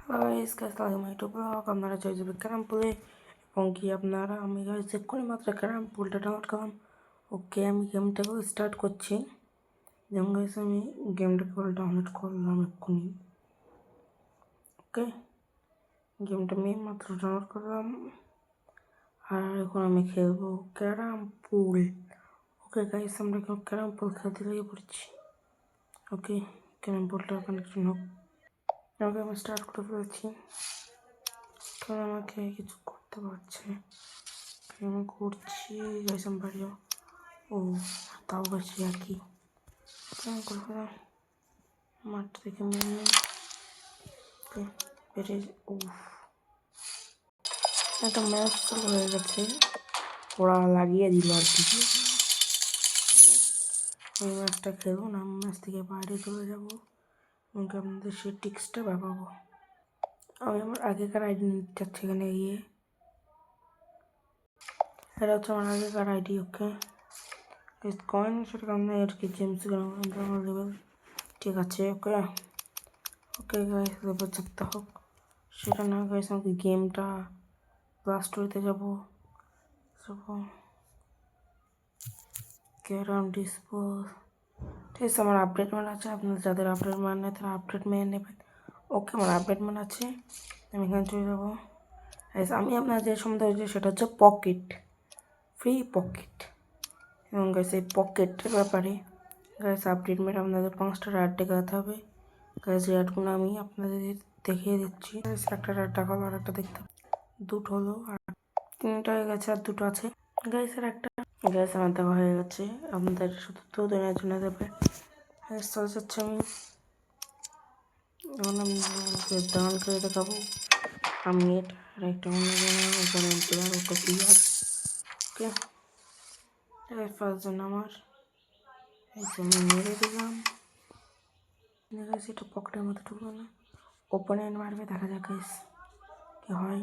Hello guys, আসসালামু আলাইকুম। আপনারা চলে যাবেন ক্যারাম পুলে এবং কি আপনারা আমি গাইস এক্ষুনি মাত্র ক্যারাম পুলটা ডাউনলোড করলাম। ওকে, আমি গেমটাকেও স্টার্ট করছি। যেমন গাইস আমি গেমটাকে ডাউনলোড করলাম এক্ষুনি। ওকে, গেমটা আমি মাত্র ডাউনলোড করলাম আর এখন আমি খেলবো ক্যারাম পুল। ওকে গাইস, আমরা এখন ক্যারাম পুল খেলতে লেগে পড়ছি। ওকে, ক্যারাম পুলটা কানেকশন হোক। ওকে, আমি স্টার্ট করে ফেলেছি। কারণ আমাকে কিছু করতে পারছে, আমি করছি গাইস। আমি পারিও ও তাও গেছি আর কি কেমন করে ফেলাম মাঠটা থেকে মেনে বেড়ে। ও একটা ম্যাচ চালু হয়ে গেছে, ওরা লাগিয়ে দিল আর কি। ওই ম্যাচটা খেলবো না, ম্যাচ থেকে বাইরে চলে যাবো এবং আপনাদের সেই টিক্সটা ভাবাবো। আমি আমার আগেকার আইডি নিতে চাচ্ছি এখানে গিয়ে। এটা হচ্ছে আমার আগেকার আইডি। ওকে কয়েন সেটা আমরা আর কি জেমস লেভেল ঠিক আছে। ওকে ওকে গাইস, লেভেল 7 হোক সেটা না গাইস, আমাকে গেমটা প্লাস স্টোরিতে যাবো ক্যারাম ডিসপোজ। ঠিক আছে, আমার আপডেট মান আছে। আপনাদের যাদের আপডেট মান নেই তারা আপডেট মেনে নেবেন। ওকে, আমার আপডেট মান আছে, আমি এখানে চলে যাবো। আমি আপনার যে সম্বন্ধে হয়েছে সেটা হচ্ছে পকেট, ফ্রি পকেট। এবং গাইস এই পকেটের ব্যাপারে গাইস আপডেট মেরে আপনাদের 5টা অ্যাড দেখাতে হবে। গাইস এই অ্যাডগুলো আমি আপনাদের দেখিয়ে দিচ্ছি। একটা অ্যাড দেখালো আর একটা দেখতে দুটো হলো আর 3টা হয়ে গেছে আর 2টো আছে। গাইস আর একটা গ্যাস আমার দেওয়া হয়ে গেছে, আপনাদের শুধু 2 দিনের জন্য দেবে। চলে যাচ্ছে আমি এখন ডাউন করে দেখাবো। আমি এটা আর একটা অন্য জন্য উপরে প্লেয়ার ওটা প্লেয়ার। ওকে, ফার্স্ট জন আমার এই যে আমি মেরে দিলাম। গাইস এটা পকেটের মধ্যে ঢুকলো না, ওপেনে মারবে, দেখা যাক গাইস কি হয়।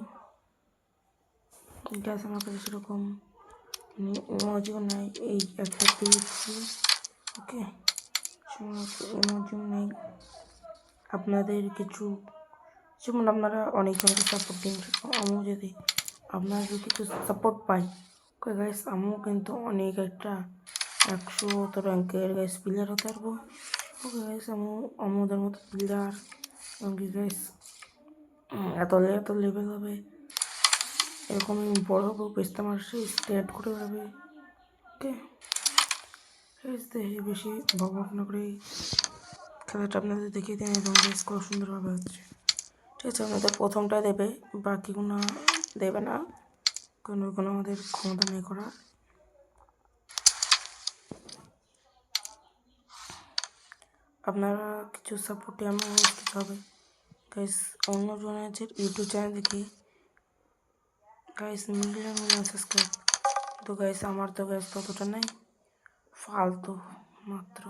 গ্যাস আমার কাছে সেরকম ইমোজিও নাই, এই একটা পেয়েছি। ওকে, ইমোজিও নেই। আপনাদের কিছু যেমন আপনারা অনেকজনকে সাপোর্ট দিন, আমিও যদি আপনারা যদি কিছু সাপোর্ট পাই। ওকে গাইস, আমিও কিন্তু অনেক একটা 100 র্যাঙ্কের গাইস প্লেয়ার হতে পারবো। ওকে গাইস, আমাদের মতো প্লেয়ার এবং গাইস এত লেভেল হবে, এরকম বড় হবো, বেচতে মাসে স্টেট করে যাবে। ওকে বেশি ভাবনা করে খেলাটা আপনাদের দেখিয়ে দেন এবং বেশ কত সুন্দরভাবে হচ্ছে। ঠিক আছে, আমাদের প্রথমটা দেবে, বাকিগুলো দেবে না, কোনো আমাদের ক্ষমতা নেই করার। আপনারা কিছু সাপোর্টে আমরা কিছু হবে গাইস। অন্য জনের ইউটিউব চ্যানেল দেখি গাইস মিলিয়ন সাবস্ক্রাইব, তো গাইস আমার তো গাইস ততটা নেই, ফালতু মাত্র।